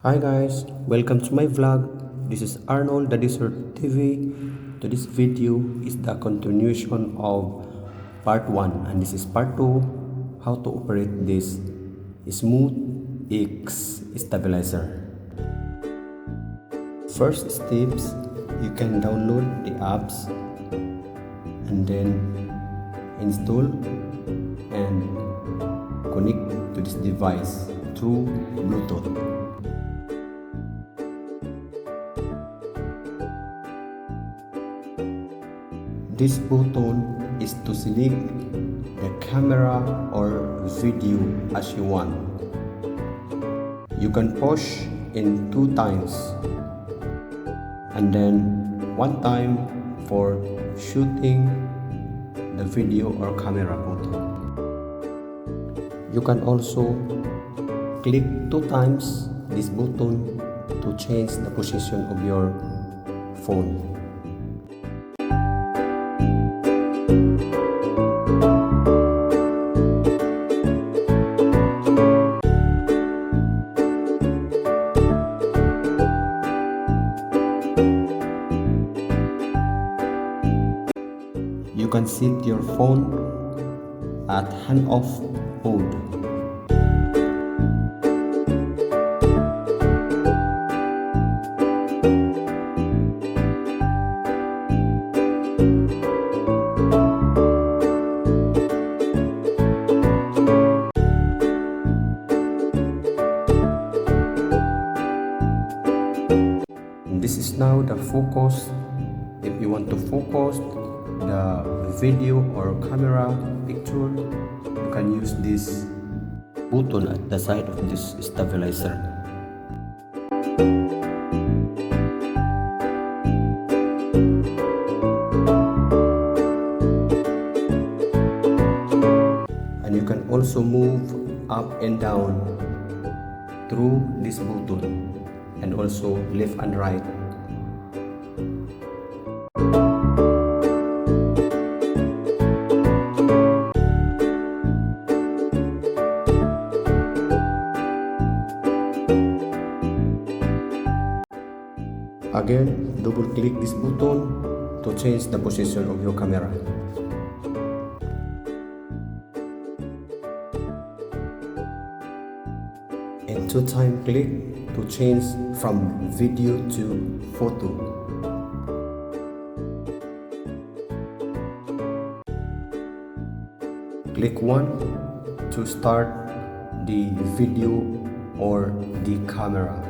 Hi guys, welcome to my vlog. This is Arnold the Desert TV. Today's video is the continuation of part 1 and this is part 2, how to operate this smooth X stabilizer. First steps, you can download the apps and then install and connect to this device through Bluetooth. This button is to select the camera or video as you want. You can push in 2 times and then 1 time for shooting the video or camera photo. You can also click 2 times this button to change the position of your phone. You can set your phone at hand-off mode. And this is now the focus. If you want to focus the video or camera picture, you can use this button at the side of this stabilizer. And you can also move up and down through this button and also left and right. Again, double click this button to change the position of your camera. And 2 time click to change from video to photo. Click 1 to start the video or the camera.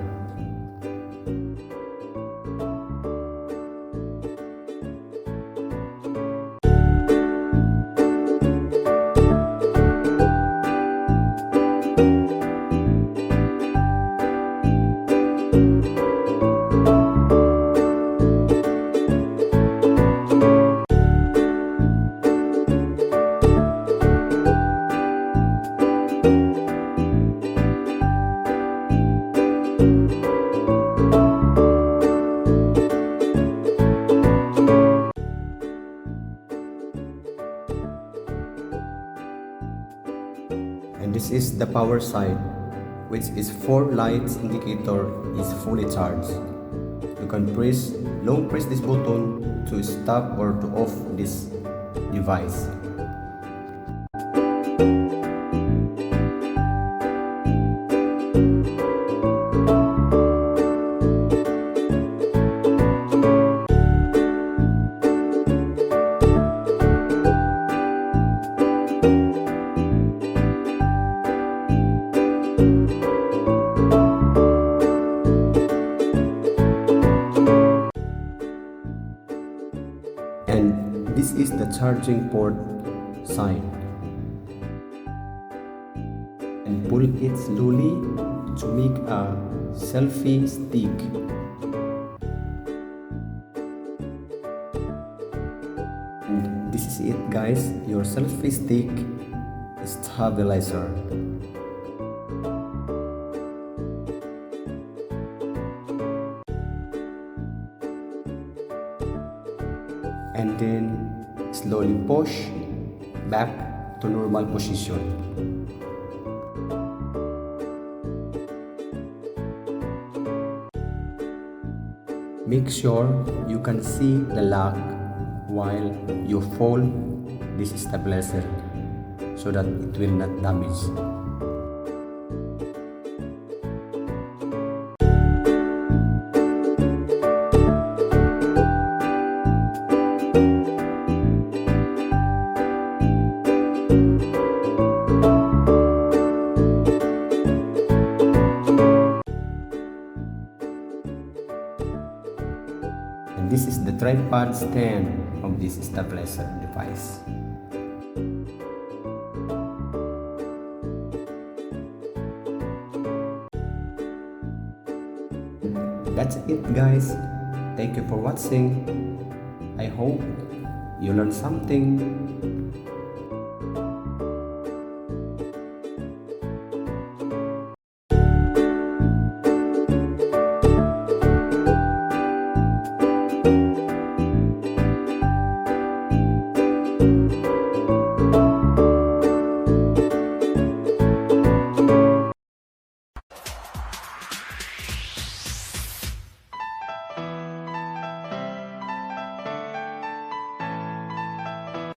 And this is the power side, which is 4 lights indicator is fully charged. You can long press this button to stop or to off this device. And this is the charging port side. And pull it slowly to make a selfie stick. And this is it guys, your selfie stick stabilizer. And then slowly push back to normal position. Make sure you can see the lock while you fold this stabilizer so that it will not damage. And this is the tripod stand of this stabilizer device. That's it, guys. Thank you for watching. I hope you learned something.